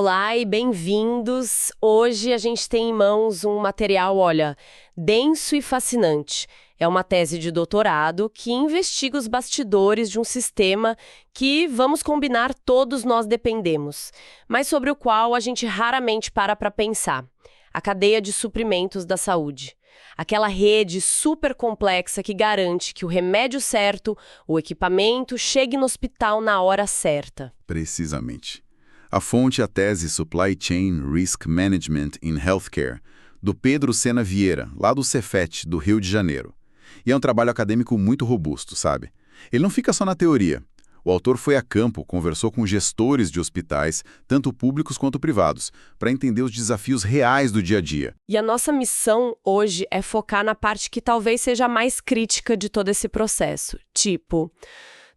Olá e bem-vindos! Hoje a gente tem em mãos um material, olha, denso e fascinante. É uma tese de doutorado que investiga os bastidores de um sistema que, vamos combinar, todos nós dependemos, mas sobre o qual a gente raramente para pensar. A cadeia de suprimentos da saúde. Aquela rede super complexa que garante que o remédio certo, o equipamento, chegue no hospital na hora certa. Precisamente. A fonte é a tese Supply Chain Risk Management in Healthcare, do Pedro Sena Vieira, lá do Cefet, do Rio de Janeiro. E é um trabalho acadêmico muito robusto, sabe? Ele não fica só na teoria. O autor foi a campo, conversou com gestores de hospitais, tanto públicos quanto privados, para entender os desafios reais do dia a dia. E a nossa missão hoje é focar na parte que talvez seja a mais crítica de todo esse processo. Tipo,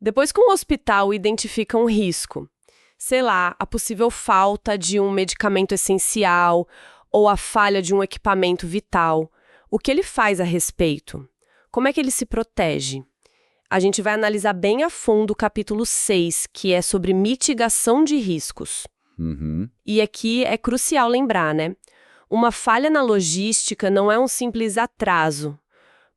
depois que um hospital identifica um risco, sei lá, a possível falta de um medicamento essencial ou a falha de um equipamento vital, o que ele faz a respeito? Como é que ele se protege? A gente vai analisar bem a fundo o capítulo 6, que é sobre mitigação de riscos. E aqui é crucial lembrar, né? Uma falha na logística não é um simples atraso.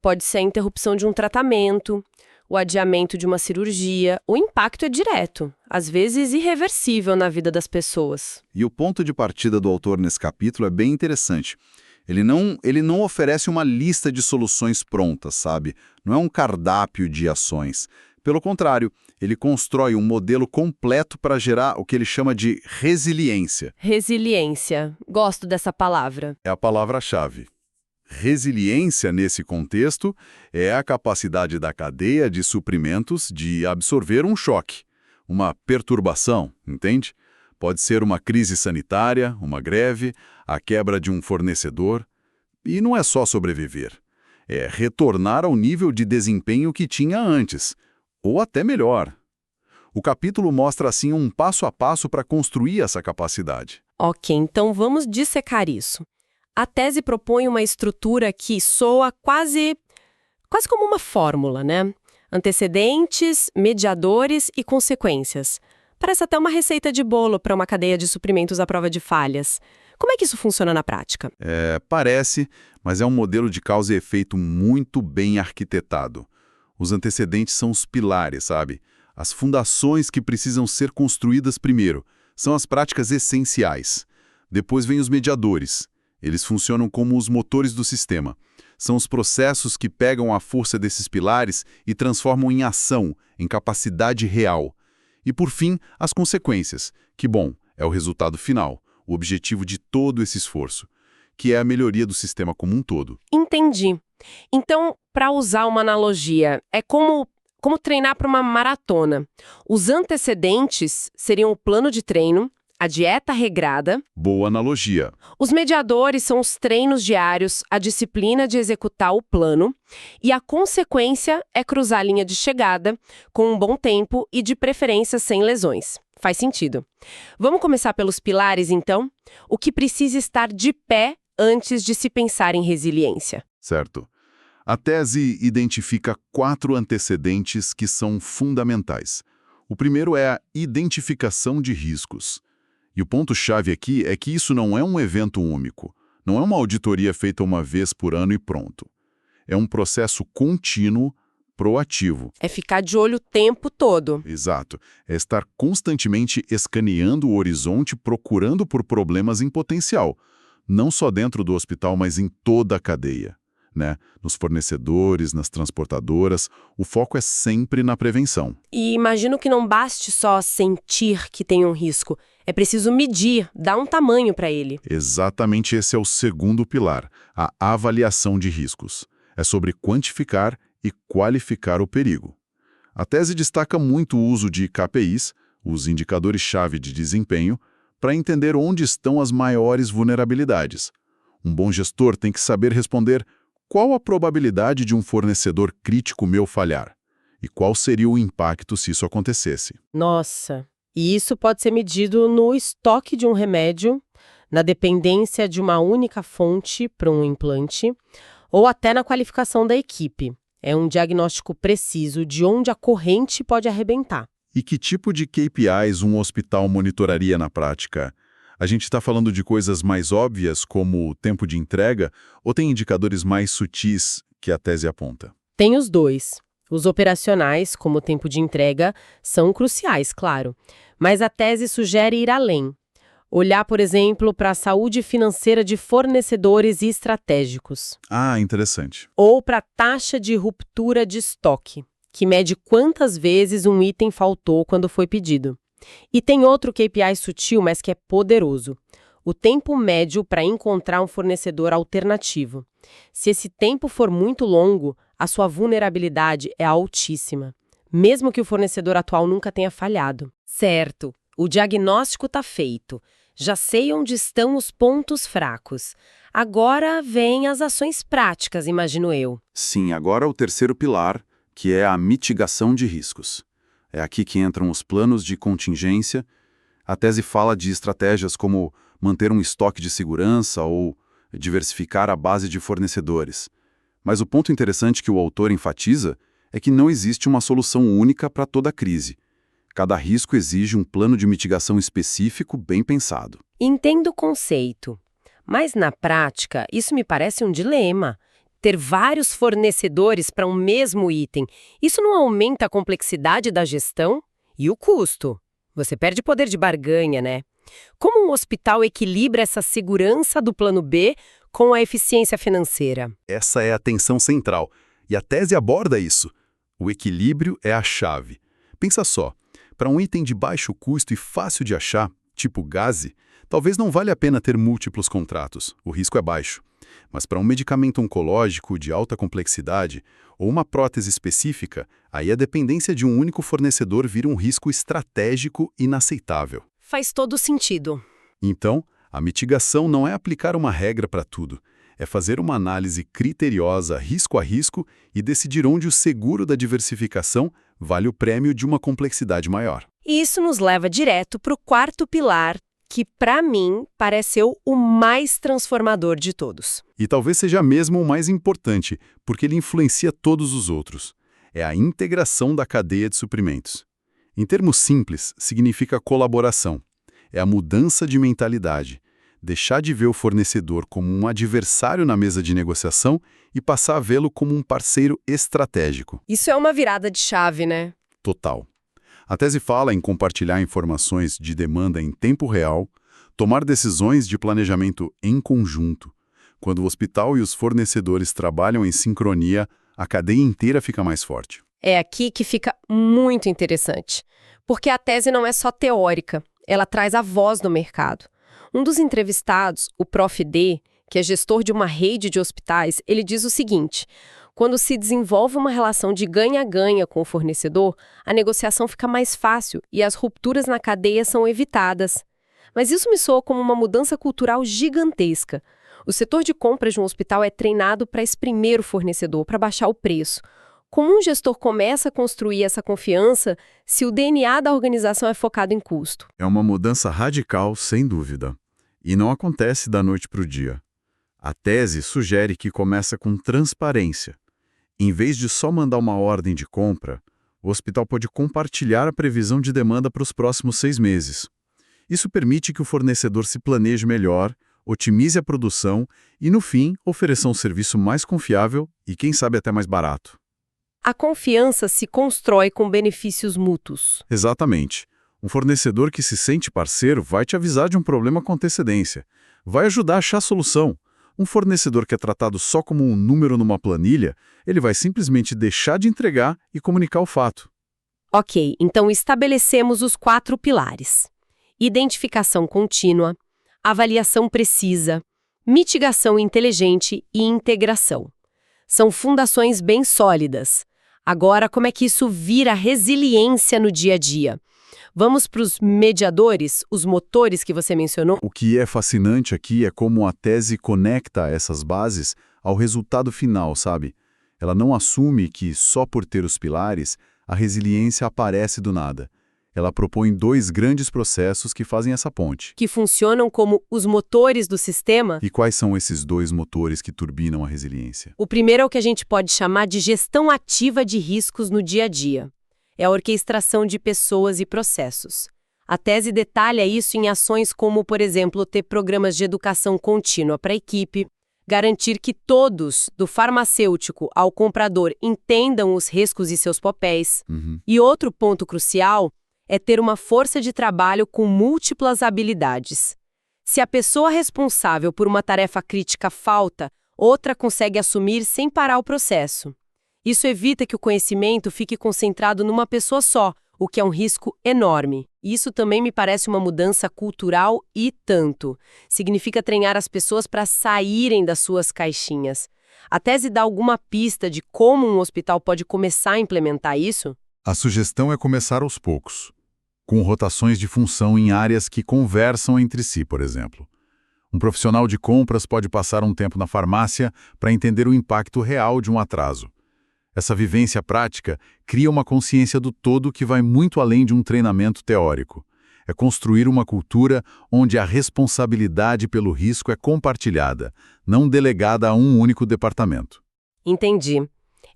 Pode ser a interrupção de um tratamento, o adiamento de uma cirurgia. O impacto é direto, às vezes irreversível na vida das pessoas. E o ponto de partida do autor nesse capítulo é bem interessante. Ele não oferece uma lista de soluções prontas, sabe? Não é um cardápio de ações. Pelo contrário, ele constrói um modelo completo para gerar o que ele chama de resiliência. Resiliência. Gosto dessa palavra. É a palavra-chave. Resiliência, nesse contexto, é a capacidade da cadeia de suprimentos de absorver um choque, uma perturbação, entende? Pode ser uma crise sanitária, uma greve, a quebra de um fornecedor. E não é só sobreviver. É retornar ao nível de desempenho que tinha antes, ou até melhor. O capítulo mostra, assim, um passo a passo para construir essa capacidade. Ok, então vamos dissecar isso. A tese propõe uma estrutura que soa quase como uma fórmula, né? Antecedentes, mediadores e consequências. Parece até uma receita de bolo para uma cadeia de suprimentos à prova de falhas. Como é que isso funciona na prática? Parece, mas é um modelo de causa e efeito muito bem arquitetado. Os antecedentes são os pilares, sabe? As fundações que precisam ser construídas primeiro. São as práticas essenciais. Depois vem os mediadores. Eles funcionam como os motores do sistema. São os processos que pegam a força desses pilares e transformam em ação, em capacidade real. E, por fim, as consequências, que, bom, é o resultado final, o objetivo de todo esse esforço, que é a melhoria do sistema como um todo. Entendi. Então, para usar uma analogia, é como treinar para uma maratona. Os antecedentes seriam o plano de treino, a dieta regrada. Boa analogia. Os mediadores são os treinos diários, a disciplina de executar o plano, e a consequência é cruzar a linha de chegada com um bom tempo e de preferência sem lesões. Faz sentido. Vamos começar pelos pilares, então? O que precisa estar de pé antes de se pensar em resiliência? Certo. A tese identifica 4 antecedentes que são fundamentais. O primeiro é a identificação de riscos. E o ponto-chave aqui é que isso não é um evento único, não é uma auditoria feita uma vez por ano e pronto. É um processo contínuo, proativo. É ficar de olho o tempo todo. Exato. É estar constantemente escaneando o horizonte, procurando por problemas em potencial, não só dentro do hospital, mas em toda a cadeia, né? Nos fornecedores, nas transportadoras, o foco é sempre na prevenção. E imagino que não baste só sentir que tem um risco. É preciso medir, dar um tamanho para ele. Exatamente, esse é o segundo pilar, a avaliação de riscos. É sobre quantificar e qualificar o perigo. A tese destaca muito o uso de KPIs, os indicadores-chave de desempenho, para entender onde estão as maiores vulnerabilidades. Um bom gestor tem que saber responder qual a probabilidade de um fornecedor crítico meu falhar e qual seria o impacto se isso acontecesse. Nossa! E isso pode ser medido no estoque de um remédio, na dependência de uma única fonte para um implante, ou até na qualificação da equipe. É um diagnóstico preciso de onde a corrente pode arrebentar. E que tipo de KPIs um hospital monitoraria na prática? A gente está falando de coisas mais óbvias, como o tempo de entrega, ou tem indicadores mais sutis que a tese aponta? Tem os dois. Os operacionais, como o tempo de entrega, são cruciais, claro. Mas a tese sugere ir além. Olhar, por exemplo, para a saúde financeira de fornecedores estratégicos. Ah, interessante. Ou para a taxa de ruptura de estoque, que mede quantas vezes um item faltou quando foi pedido. E tem outro KPI sutil, mas que é poderoso. O tempo médio para encontrar um fornecedor alternativo. Se esse tempo for muito longo, a sua vulnerabilidade é altíssima, mesmo que o fornecedor atual nunca tenha falhado. Certo, o diagnóstico está feito. Já sei onde estão os pontos fracos. Agora vêm as ações práticas, imagino eu. Sim, agora o terceiro pilar, que é a mitigação de riscos. É aqui que entram os planos de contingência. A tese fala de estratégias como manter um estoque de segurança ou diversificar a base de fornecedores. Mas o ponto interessante que o autor enfatiza é que não existe uma solução única para toda crise. Cada risco exige um plano de mitigação específico bem pensado. Entendo o conceito, mas na prática isso me parece um dilema. Ter vários fornecedores para um mesmo item, isso não aumenta a complexidade da gestão? E o custo? Você perde poder de barganha, né? Como um hospital equilibra essa segurança do plano B com a eficiência financeira? Essa é a tensão central, e a tese aborda isso. O equilíbrio é a chave. Pensa só, para um item de baixo custo e fácil de achar, tipo gaze, talvez não valha a pena ter múltiplos contratos, o risco é baixo. Mas para um medicamento oncológico de alta complexidade ou uma prótese específica, aí a dependência de um único fornecedor vira um risco estratégico inaceitável. Faz todo sentido. Então, a mitigação não é aplicar uma regra para tudo, é fazer uma análise criteriosa risco a risco e decidir onde o seguro da diversificação vale o prêmio de uma complexidade maior. E isso nos leva direto para o quarto pilar, que, para mim, pareceu o mais transformador de todos. E talvez seja mesmo o mais importante, porque ele influencia todos os outros. É a integração da cadeia de suprimentos. Em termos simples, significa colaboração. É a mudança de mentalidade. Deixar de ver o fornecedor como um adversário na mesa de negociação e passar a vê-lo como um parceiro estratégico. Isso é uma virada de chave, né? Total. A tese fala em compartilhar informações de demanda em tempo real, tomar decisões de planejamento em conjunto. Quando o hospital e os fornecedores trabalham em sincronia, a cadeia inteira fica mais forte. É aqui que fica muito interessante, porque a tese não é só teórica, ela traz a voz do mercado. Um dos entrevistados, o Prof. D., que é gestor de uma rede de hospitais, ele diz o seguinte: quando se desenvolve uma relação de ganha-ganha com o fornecedor, a negociação fica mais fácil e as rupturas na cadeia são evitadas. Mas isso me soa como uma mudança cultural gigantesca. O setor de compras de um hospital é treinado para exprimir o fornecedor, para baixar o preço. Como um gestor começa a construir essa confiança se o DNA da organização é focado em custo? É uma mudança radical, sem dúvida. E não acontece da noite para o dia. A tese sugere que começa com transparência. Em vez de só mandar uma ordem de compra, o hospital pode compartilhar a previsão de demanda para os próximos 6 meses. Isso permite que o fornecedor se planeje melhor, otimize a produção e, no fim, ofereça um serviço mais confiável e, quem sabe, até mais barato. A confiança se constrói com benefícios mútuos. Exatamente. Um fornecedor que se sente parceiro vai te avisar de um problema com antecedência, vai ajudar a achar a solução. Um fornecedor que é tratado só como um número numa planilha, ele vai simplesmente deixar de entregar e comunicar o fato. Ok, então estabelecemos os 4 pilares: identificação contínua, avaliação precisa, mitigação inteligente e integração. São fundações bem sólidas. Agora, como é que isso vira resiliência no dia a dia? Vamos para os mediadores, os motores que você mencionou? O que é fascinante aqui é como a tese conecta essas bases ao resultado final, sabe? Ela não assume que, só por ter os pilares, a resiliência aparece do nada. Ela propõe 2 grandes processos que fazem essa ponte. Que funcionam como os motores do sistema? E quais são esses 2 motores que turbinam a resiliência? O primeiro é o que a gente pode chamar de gestão ativa de riscos no dia a dia. É a orquestração de pessoas e processos. A tese detalha isso em ações como, por exemplo, ter programas de educação contínua para a equipe, garantir que todos, do farmacêutico ao comprador, entendam os riscos e seus papéis. E outro ponto crucial é ter uma força de trabalho com múltiplas habilidades. Se a pessoa responsável por uma tarefa crítica falta, outra consegue assumir sem parar o processo. Isso evita que o conhecimento fique concentrado numa pessoa só, o que é um risco enorme. Isso também me parece uma mudança cultural e tanto. Significa treinar as pessoas para saírem das suas caixinhas. A tese dá alguma pista de como um hospital pode começar a implementar isso? A sugestão é começar aos poucos, com rotações de função em áreas que conversam entre si, por exemplo. Um profissional de compras pode passar um tempo na farmácia para entender o impacto real de um atraso. Essa vivência prática cria uma consciência do todo que vai muito além de um treinamento teórico. É construir uma cultura onde a responsabilidade pelo risco é compartilhada, não delegada a um único departamento. Entendi.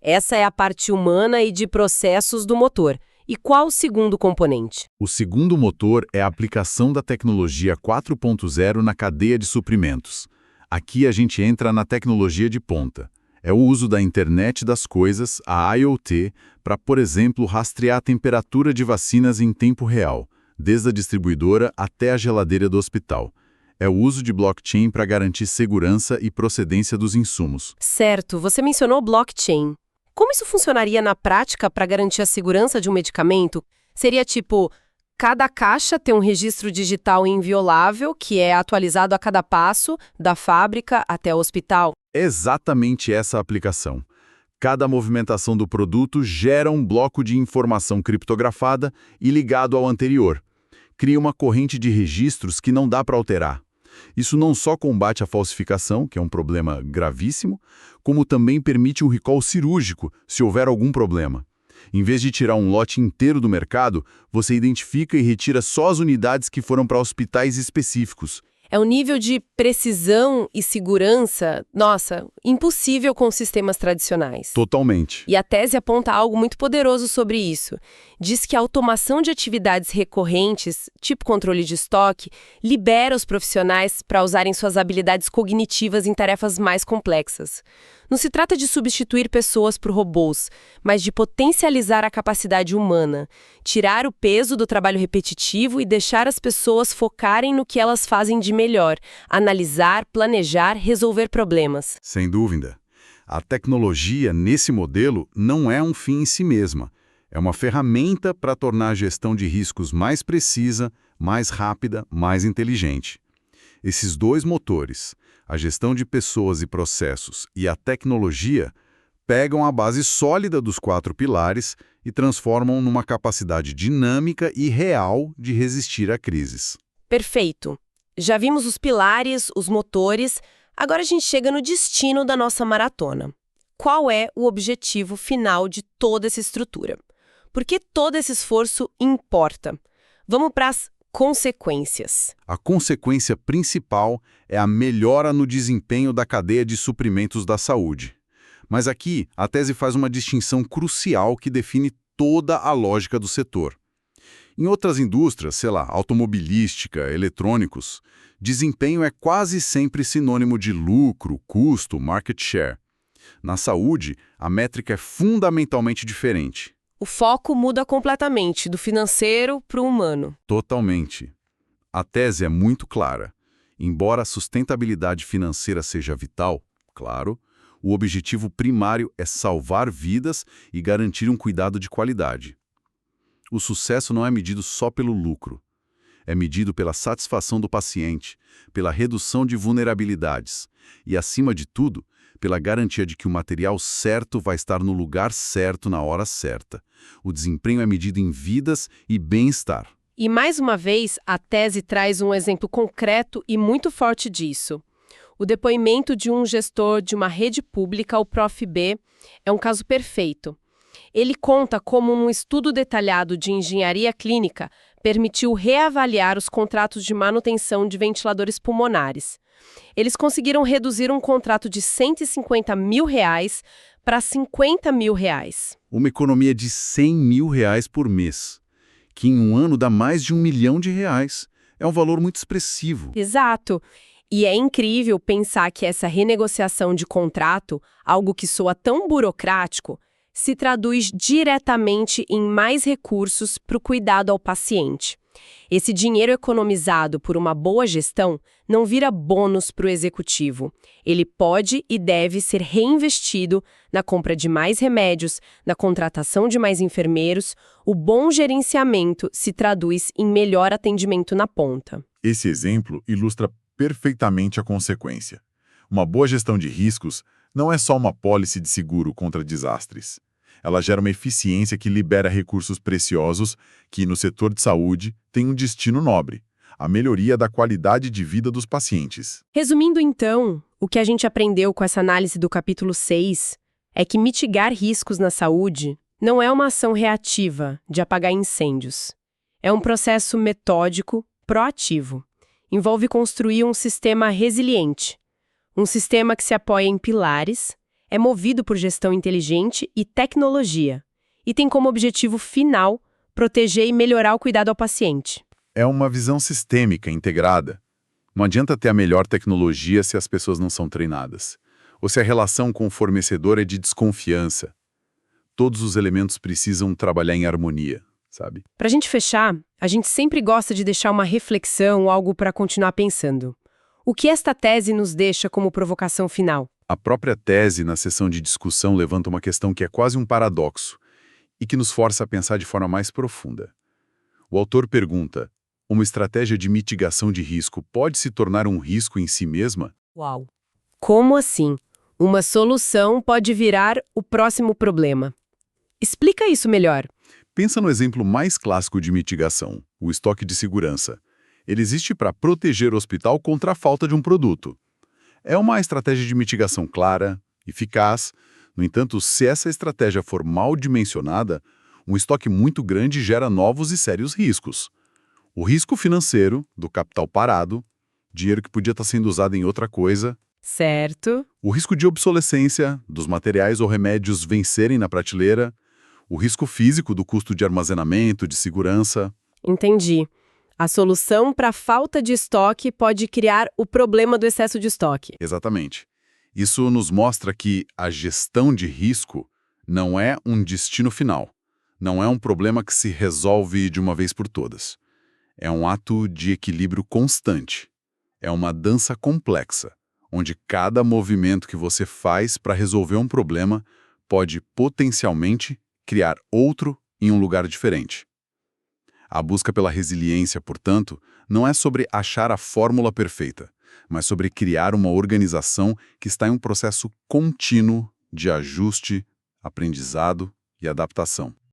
Essa é a parte humana e de processos do motor. E qual o segundo componente? O segundo motor é a aplicação da tecnologia 4.0 na cadeia de suprimentos. Aqui a gente entra na tecnologia de ponta. É o uso da internet das coisas, a IoT, para, por exemplo, rastrear a temperatura de vacinas em tempo real, desde a distribuidora até a geladeira do hospital. É o uso de blockchain para garantir segurança e procedência dos insumos. Certo, você mencionou blockchain. Como isso funcionaria na prática para garantir a segurança de um medicamento? Seria tipo, cada caixa tem um registro digital inviolável que é atualizado a cada passo, da fábrica até o hospital? Exatamente essa aplicação. Cada movimentação do produto gera um bloco de informação criptografada e ligado ao anterior. Cria uma corrente de registros que não dá para alterar. Isso não só combate a falsificação, que é um problema gravíssimo, como também permite um recall cirúrgico, se houver algum problema. Em vez de tirar um lote inteiro do mercado, você identifica e retira só as unidades que foram para hospitais específicos. É um nível de precisão e segurança, nossa, impossível com sistemas tradicionais. Totalmente. E a tese aponta algo muito poderoso sobre isso. Diz que a automação de atividades recorrentes, tipo controle de estoque, libera os profissionais para usarem suas habilidades cognitivas em tarefas mais complexas. Não se trata de substituir pessoas por robôs, mas de potencializar a capacidade humana, tirar o peso do trabalho repetitivo e deixar as pessoas focarem no que elas fazem de melhor, analisar, planejar, resolver problemas. Sem dúvida. A tecnologia, nesse modelo, não é um fim em si mesma. É uma ferramenta para tornar a gestão de riscos mais precisa, mais rápida, mais inteligente. Esses dois motores, a gestão de pessoas e processos e a tecnologia, pegam a base sólida dos 4 pilares e transformam numa capacidade dinâmica e real de resistir a crises. Perfeito. Já vimos os pilares, os motores, agora a gente chega no destino da nossa maratona. Qual é o objetivo final de toda essa estrutura? Por que todo esse esforço importa? Vamos para as consequências. A consequência principal é a melhora no desempenho da cadeia de suprimentos da saúde. Mas aqui, a tese faz uma distinção crucial que define toda a lógica do setor. Em outras indústrias, sei lá, automobilística, eletrônicos, desempenho é quase sempre sinônimo de lucro, custo, market share. Na saúde, a métrica é fundamentalmente diferente. O foco muda completamente, do financeiro para o humano. Totalmente. A tese é muito clara. Embora a sustentabilidade financeira seja vital, claro, o objetivo primário é salvar vidas e garantir um cuidado de qualidade. O sucesso não é medido só pelo lucro. É medido pela satisfação do paciente, pela redução de vulnerabilidades e, acima de tudo, pela garantia de que o material certo vai estar no lugar certo na hora certa. O desempenho é medido em vidas e bem-estar. E, mais uma vez, a tese traz um exemplo concreto e muito forte disso. O depoimento de um gestor de uma rede pública, o Prof. B, é um caso perfeito. Ele conta como um estudo detalhado de engenharia clínica permitiu reavaliar os contratos de manutenção de ventiladores pulmonares. Eles conseguiram reduzir um contrato de R$150 mil para R$50 mil. Uma economia de R$100 mil por mês, que em um ano dá mais de R$ 1 milhão. É um valor muito expressivo. Exato. E é incrível pensar que essa renegociação de contrato, algo que soa tão burocrático, se traduz diretamente em mais recursos para o cuidado ao paciente. Esse dinheiro economizado por uma boa gestão não vira bônus para o executivo. Ele pode e deve ser reinvestido na compra de mais remédios, na contratação de mais enfermeiros. O bom gerenciamento se traduz em melhor atendimento na ponta. Esse exemplo ilustra perfeitamente a consequência. Uma boa gestão de riscos não é só uma pólice de seguro contra desastres. Ela gera uma eficiência que libera recursos preciosos que, no setor de saúde, tem um destino nobre: a melhoria da qualidade de vida dos pacientes. Resumindo, então, o que a gente aprendeu com essa análise do capítulo 6 é que mitigar riscos na saúde não é uma ação reativa de apagar incêndios. É um processo metódico, proativo. Envolve construir um sistema resiliente, um sistema que se apoia em pilares, é movido por gestão inteligente e tecnologia, e tem como objetivo final proteger e melhorar o cuidado ao paciente. É uma visão sistêmica, integrada. Não adianta ter a melhor tecnologia se as pessoas não são treinadas, ou se a relação com o fornecedor é de desconfiança. Todos os elementos precisam trabalhar em harmonia, sabe? Para a gente fechar, a gente sempre gosta de deixar uma reflexão, algo para continuar pensando. O que esta tese nos deixa como provocação final? A própria tese, na sessão de discussão, levanta uma questão que é quase um paradoxo e que nos força a pensar de forma mais profunda. O autor pergunta: uma estratégia de mitigação de risco pode se tornar um risco em si mesma? Uau! Como assim? Uma solução pode virar o próximo problema. Explica isso melhor. Pensa no exemplo mais clássico de mitigação, o estoque de segurança. Ele existe para proteger o hospital contra a falta de um produto. É uma estratégia de mitigação clara, eficaz. No entanto, se essa estratégia for mal dimensionada, um estoque muito grande gera novos e sérios riscos. O risco financeiro, do capital parado, dinheiro que podia estar sendo usado em outra coisa. Certo. O risco de obsolescência, dos materiais ou remédios vencerem na prateleira. O risco físico do custo de armazenamento, de segurança. Entendi. A solução para a falta de estoque pode criar o problema do excesso de estoque. Exatamente. Isso nos mostra que a gestão de risco não é um destino final. Não é um problema que se resolve de uma vez por todas. É um ato de equilíbrio constante. É uma dança complexa, onde cada movimento que você faz para resolver um problema pode potencialmente criar outro em um lugar diferente. A busca pela resiliência, portanto, não é sobre achar a fórmula perfeita, mas sobre criar uma organização que está em um processo contínuo de ajuste, aprendizado e adaptação.